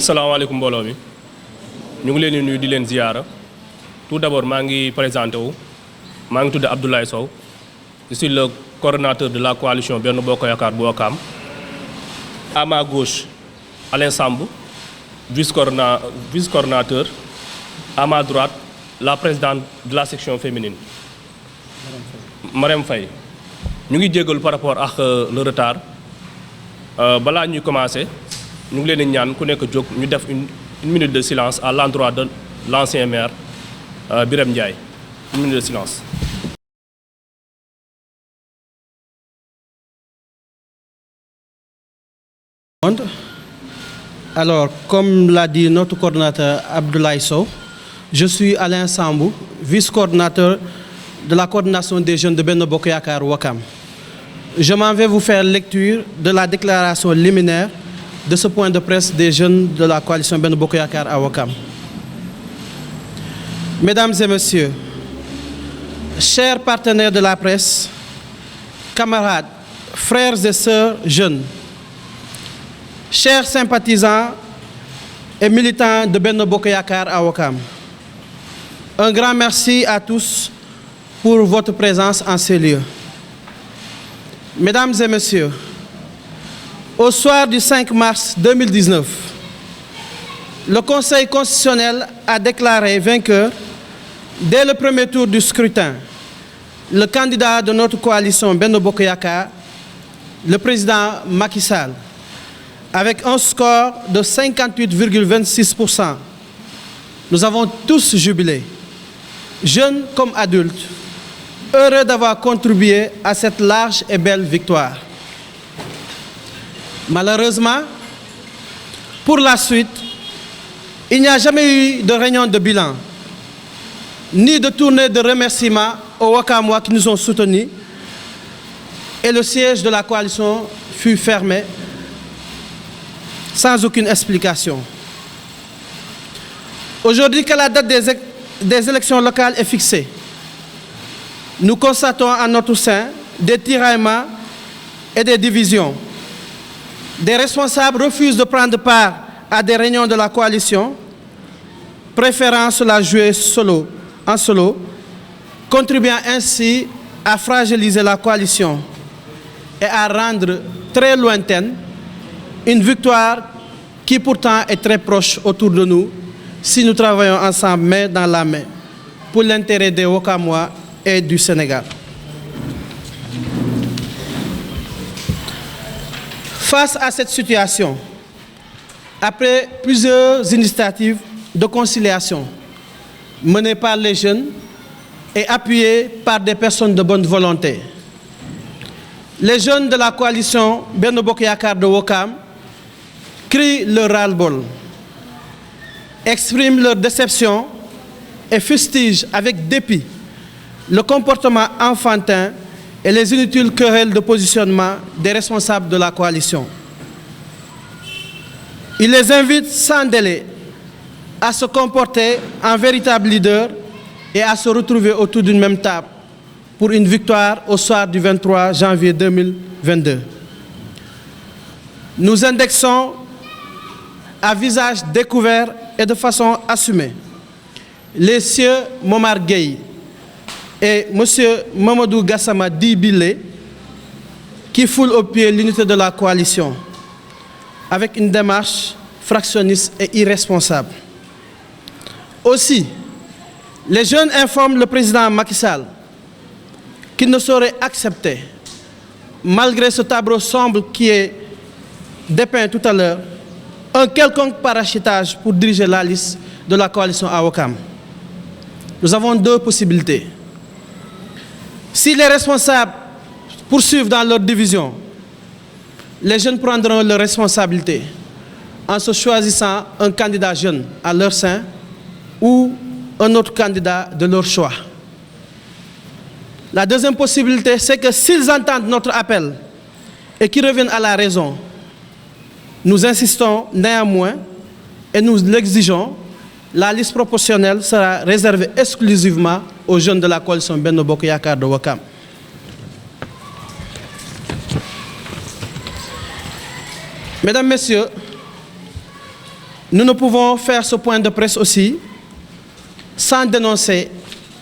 salaamaaleykum mbooloo mi ñu ngi leen di nuyu di leen ziyaara tout d'abord maa ngi présenté wu maa ngi tudd Abdoulaye Sow je suis le coordonnateur de la coalition Benno Bokk Yaakaar bu Ouakam. À ma gauche Alain Sambou vice-coordonnateur. À ma droite la présidente de la section féminine Marème Faye. ñu ngi jégalu par rapport ak le retard balaa ñuy commencer ñu ngi leen di ñaan ku nekk jóg ñu def une minute de silence à l'endroit de l'ancien maire Birame Ndiaye. Une minute de silence. Alors, comme l'a dit notre coordonnateur Abdoulaye Sow, je suis Alain Sambou, vice-coordonnateur de la coordination des jeunes de Benno Bokk Yaakaar Ouakam. Je m'en vais vous faire lecture de la déclaration liminaire de ce point de presse des jeunes de la coalition Benno Bokk Yaakaar à Ouakam. Mesdames et messieurs, chers partenaires de la presse, camarades, frères et sœurs jeunes, chers sympathisants et militants de Benno Bokk Yaakaar à Ouakam, un grand merci à tous pour votre présence en ces lieux. Mesdames et messieurs, au soir du 5 mars 2019, le Conseil constitutionnel a déclaré vainqueur, dès le premier tour du scrutin, le candidat de notre coalition Benno Bokk Yaakaar, le président Macky Sall, avec un score de 58,26%. Nous avons tous jubilé, jeunes comme adultes, heureux d'avoir contribué à cette large et belle victoire. Malheureusement, pour la suite, il n'y a jamais eu de réunion de bilan, ni de tournée de remerciements aux Ouakamois qui nous ont soutenus, et le siège de la coalition fut fermé sans aucune explication. Aujourd'hui que la date des élections locales est fixée, nous constatons en notre sein des tiraillements et des divisions. Des responsables refusent de prendre part à des réunions de la coalition, préférant se la jouer en solo, contribuant ainsi à fragiliser la coalition et à rendre très lointaine une victoire qui pourtant est très proche autour de nous si nous travaillons ensemble main dans la main pour l'intérêt des Ouakamois et du Sénégal. Face à cette situation, après plusieurs initiatives de conciliation menées par les jeunes et appuyées par des personnes de bonne volonté, les jeunes de la coalition Benno Bokk Yaakaar de Ouakam crient leur ras-le-bol, expriment leur déception et fustigent avec dépit le comportement enfantin et les inutiles querelles de positionnement des responsables de la coalition. Ils les invitent sans délai à se comporter en véritable leader et à se retrouver autour d'une même table pour une victoire au soir du 23 janvier 2022. Nous indexons à visage découvert et de façon assumée les sieurs Momar Gueye et M. Mamadou Gassama Dibile qui foulent au pied l'unité de la coalition avec une démarche fractionniste et irresponsable. Aussi, les jeunes informent le président Macky Sall qu'il ne saurait accepter, malgré ce tableau sombre qui est dépeint tout à l'heure, un quelconque parachutage pour diriger la liste de la coalition à Ouakam. Nous avons deux possibilités. Si les responsables poursuivent dans leur division, les jeunes prendront leurs responsabilités en se choisissant un candidat jeune à leur sein ou un autre candidat de leur choix. La deuxième possibilité, c'est que s'ils entendent notre appel et qu'ils reviennent à la raison, nous insistons néanmoins et nous l'exigeons, la liste proportionnelle sera réservée exclusivement aux jeunes de la coalition Benno Bokk Yaakaar de Ouakam. Mesdames, Messieurs, nous ne pouvons faire ce point de presse aussi sans dénoncer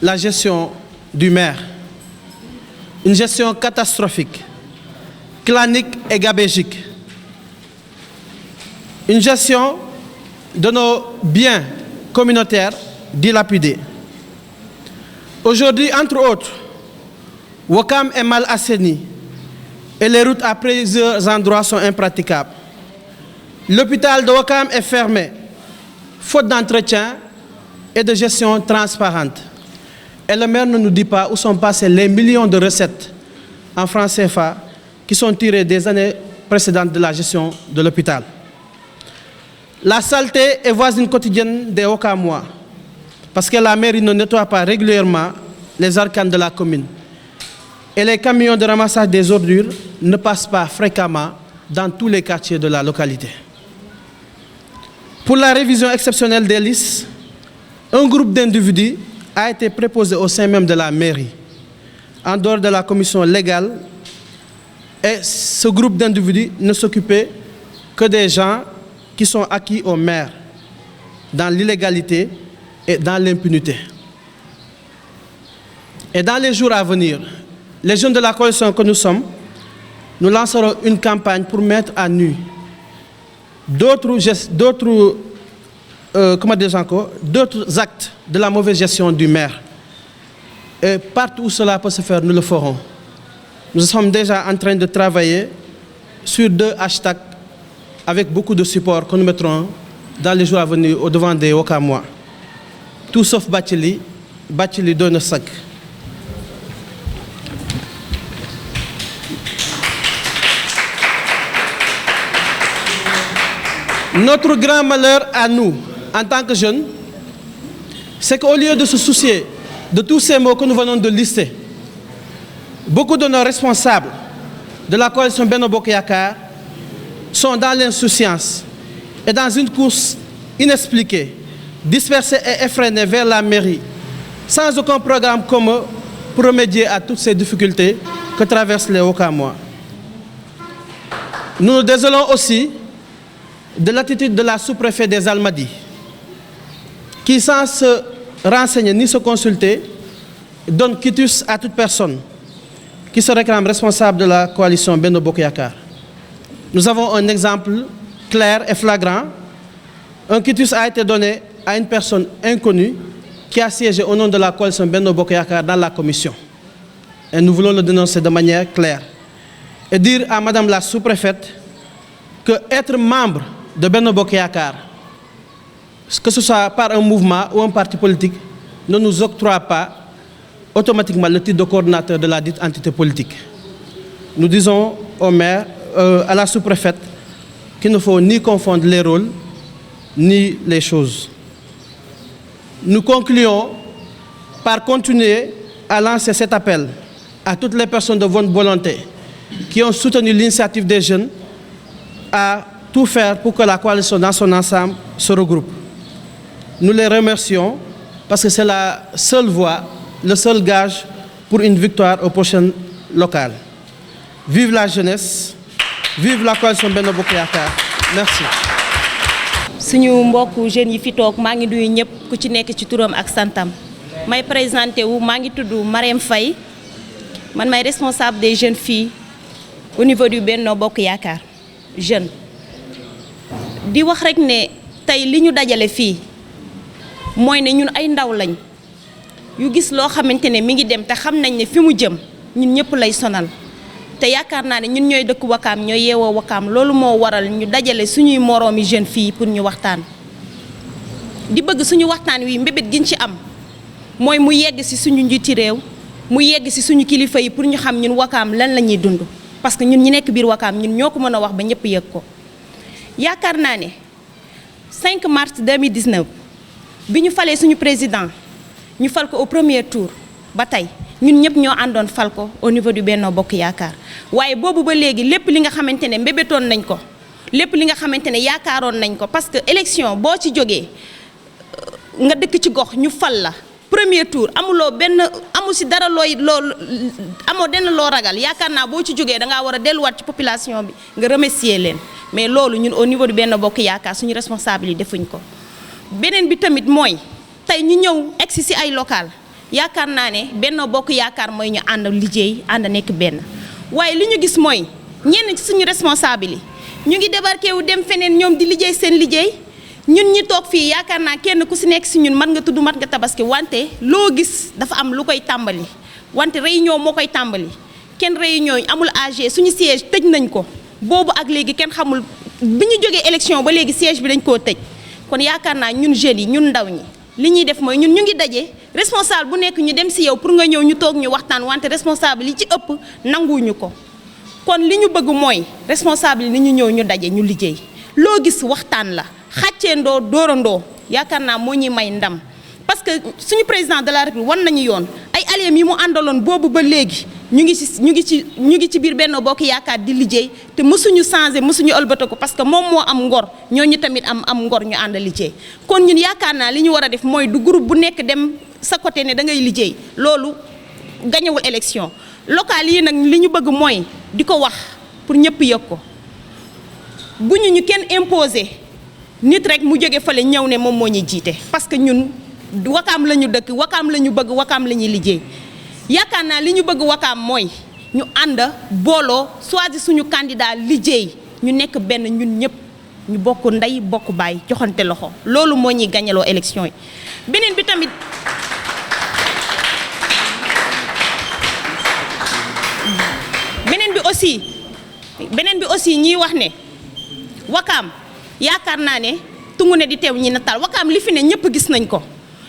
la gestion du maire. Une gestion catastrophique, clanique et gabégique. Une gestion de nos biens communautaires dilapidés. Aujourd'hui, entre autres, Ouakam est mal assaini et les routes à plusieurs endroits sont impraticables. L'hôpital de Ouakam est fermé, faute d'entretien et de gestion transparente. Et le maire ne nous dit pas où sont passés les millions de recettes en francs CFA qui sont tirées des années précédentes de la gestion de l'hôpital. La saleté est voisine quotidienne des Ouakamois parce que la mairie ne nettoie pas régulièrement les arcanes de la commune. Et les camions de ramassage des ordures ne passent pas fréquemment dans tous les quartiers de la localité. Pour la révision exceptionnelle des listes, un groupe d'individus a été préposé au sein même de la mairie, en dehors de la commission légale, et ce groupe d'individus ne s'occupait que des gens qui sont acquis au maire, dans l'illégalité et dans l'impunité. Et dans les jours à venir, les jeunes de la coalition que nous sommes, nous lancerons une campagne pour mettre à nu d'autres actes de la mauvaise gestion du maire. Et partout où cela peut se faire, nous le ferons. Nous sommes déjà en train de travailler sur 2 hashtags avec beaucoup de support que nous mettrons dans les jours à venir au devant des Ouakamois. Tout sauf Bathily, Bathily donne sac. Notre grand malheur à nous, en tant que jeunes, c'est qu'au lieu de se soucier de tous ces mots que nous venons de lister, beaucoup de nos responsables de la coalition Benno Bokk Yakaar sont dans l'insouciance et dans une course inexpliquée, dispersée et effrénée vers la mairie, sans aucun programme commun pour remédier à toutes ces difficultés que traversent les Ouakamois. Nous nous désolons aussi de l'attitude de la sous-préfet des Almadies, qui, sans se renseigner ni se consulter, donne quitus à toute personne qui se réclame responsable de la coalition Benno Bokk Yakaar. Nous avons un exemple clair et flagrant. Un quitus a été donné à une personne inconnue qui a siégé au nom de la coalition Benno Bokk Yakaar dans la commission. Et nous voulons le dénoncer de manière claire. Et dire à Madame la sous-préfète que être membre de Benno Bokk Yakaar, que ce soit par un mouvement ou un parti politique, ne nous octroie pas automatiquement le titre de coordinateur de la dite entité politique. Nous disons au maire, à la sous-préfète, qu'il ne faut ni confondre les rôles ni les choses. Nous concluons par continuer à lancer cet appel à toutes les personnes de bonne volonté qui ont soutenu l'initiative des jeunes à tout faire pour que la coalition dans son ensemble se regroupe. Nous les remercions parce que c'est la seule voie, le seul gage pour une victoire aux prochaines locales. Vive la jeunesse, vive la coalition Benno Bokk Yakaar. Merci. suñu mbokku jeunes yi fi toog maa ngi nuyu ñëpp ku ci nekk ci turam ak santam may présenté wu maa ngi tudd Marème Faye man may responsable des jeunes filles au niveau du Benno Bokk Yakaar jeune di wax rek ne tey li ñu dajale fii mooy ne ñun ay ndaw lañ yu gis loo xamante ne mi ngi dem te xam nañ ne fi mu jëm ñun ñëpp lay sonal te yaakaar naa ne ñun ñooy dëkk Wakaam ñooy yeewoo Wakaam loolu moo waral ñu dajale suñuy moroomi jeune fii pour ñu waxtaan di bëgg suñu waxtaan wi mbébét giñ ci am mooy mu yegg ci suñu njiiti réew mu yegg ci suñu kilifa yi pour ñu xam ñun Wakaam lan la ñuy dund parce que ñun ñi nekk biir Wakaam ñun ñoo ko mën a wax ba ñëpp yëg ko yaakaar naa ne 5 mars 2019 bi ñu falee suñu président ñu fal ko au premier tour ba tey ñun ñëpp ñoo àndoon fal ko au niveau du Benno Bokk Yakaar waaye boobu ba léegi lépp li nga xamante ne mbébétoon nañ ko lépp li nga xamante ne yaakaaroon nañ ko parce que élection boo ci jógee nga dëkk ci gox ñu fal la premier tour amuloo benn amu si dara amoo denn loo ragal yaakaar naa boo ci jógee dangaa war a delluwaat ci population bi nga remercier leen mais loolu ñun au niveau du Benno Bokk Yaakaar suñu responsable yi defuñ ko. beneen bi tamit mooy tey ñu ñëw egsi si ay local yaakaar naa ne Benno Bokk Yaakaar mooy ñu ànd liggéey ànd nekk benn waaye li ñu gis mooy ñenn ci suñu responsable yi ñu ngi débarqué wu dem feneen ñoom di liggéey seen liggéey ñun ñi toog fii yaakaar naa kenn ku si nekk si ñun mat nga tudd mat nga tabaski wante loo gis dafa am lu koy tàmbali wante réunion moo koy tàmbali kenn réunion yi amul AG suñu siège tëj nañ ko boobu ak léegi kenn xamul bi ñu jógee élection ba léegi siège bi dañ koo tëj kon yaakaar naa ñun jeunes yi ñun ndaw ñi li ñuy def mooy ñun ñu ngi daje responsable bu nekk ñu dem si yow pour nga ñëw ñu toog ñu waxtaan wante responsable yi ci ëpp nanguwuñu ko kon li ñu bëgg mooy responsable yi ni ñu ñëw ñu daje ñu liggéey loo gis waxtaan la xàcceendoo dóorandoo yaakaar naa moo ñuy may ndam parce que suñu président de la République wan nañu yoon ay alliés yi mu àndaloon boobu ba léegi ñu ngi ci biir Benno Bokk Yaakaar di liggéey te mësuñu changé mësuñu ëlbata ko parce que moom moo am ngor ñooñu tamit am ngor ñu ànd liggéey kon ñun yaakaar naa li ñu war a def mooy du groupe bu nekk dem sa côté ne da ngay liggéey loolu gañewul élection locale yi nag li ñu bëgg mooy di ko wax pour ñëpp yëg ko bu ñu kenn imposé nit rek mu jóge fale ñëw ne moom moo ñuy jiite parce que ñun wakaam la ñu dëkk wakaam la ñu bëgg wakaam la ñuy liggéey yaakaar naa li ñu bëgg wakaam mooy ñu ànd booloo choisir suñu candidat liggéey ñu nekk benn ñun ñëpp ñu bokk ndey bokk baay joxante loxo loolu moo ñuy gañaloo élection yi beneen bi tamit beneen bi aussi ñiy wax ne wakaam yaakaar naa ne tungu ne di teew ñi nataal wakaam li fi ne ñëpp gis nañ ko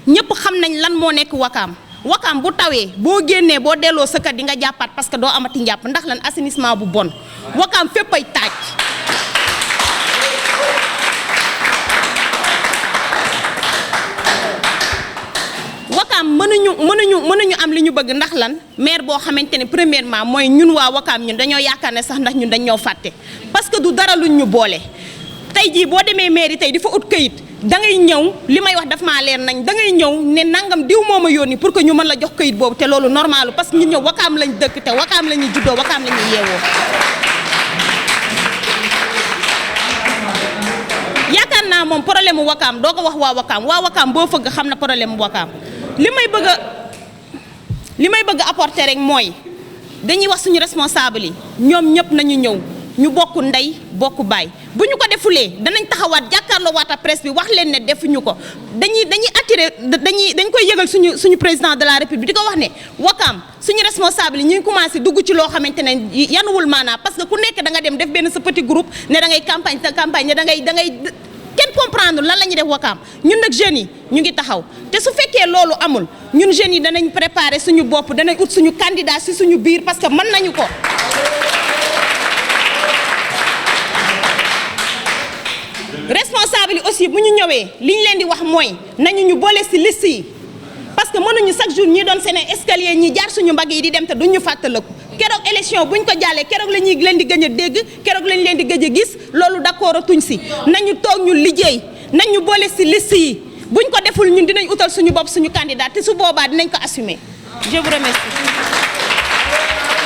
ñëpp xam nañ lan moo nekk wakaam bu tawee boo génnee boo delloo sa kër di nga jàppaat parce que doo amati njàpp ndax lan assainissement bu bon wakaam fépp ay taaj wakaam mënuñu am li ñu bëgg ndax lan maire boo xamante ne premièrement mooy ñun waa wakaam ñun dañoo yaakaar ne sax ndax ñun dañ ñoo fàtte parce que du dara luñ ñu boole tey jii boo demee mairie tey di fa ut këyit da ngay ñëw li may wax daf maa leer nañ da ngay ñëw ne nangam diw moo ma yónni pour que ñu mën la jox këyit boobu te loolu normal parce que ñun ñëw wakaam lañ dëkk te wakaam la ñuy juddoo wakaam la ñuy yeewoo yaakaar naa moom problème mu wakaam doo ko wax waa wakaam boo fëgg xam na problème mu wakaam li may bëgg apporter rek mooy dañuy wax suñu responsable yi ñoom ñëpp nañu ñëw ñu bokk ndey bokk baay bu ñu ko defulee danañ taxawaat jàkkaarloo waat ak presse bi wax leen ne defuñu ko dañ koy yëgal suñu président de la république di ko wax ne wakaam suñu responsable yi ñu ngi commencé dugg ci loo xamante ne yanuwul maanaa parce que ku nekk da nga dem def benn sa petit groupe ne da ngay campagne ne da ngay kenn comprendre lan la ñuy def wakaam ñun nag jeunes yi ñu ngi taxaw te su fekkee loolu amul ñun jeunes yi danañ préparer suñu bopp danañ ut suñu candidat si suñu biir parce que mën nañu ko responsable yi aussi bu ñu ñëwee li ñu leen di wax mooy nañu ñu boole ci liste yi parce que mënuñu chaque jour ñi doon seen escalier ñi jaar suñu mbagg yi di dem te duñu fàttaliku keroog élection buñ ko jàllee keroog la ñuy leen di gëj a dégg keroog lañ leen di gëj a gis loolu d'accord atuñ ci nañu toog ñu liggéey nañu boole ci liste yi buñ ko deful ñun dinañ utal suñu bopp suñu candidat te su boobaa dinañ ko assumer je vous remercie.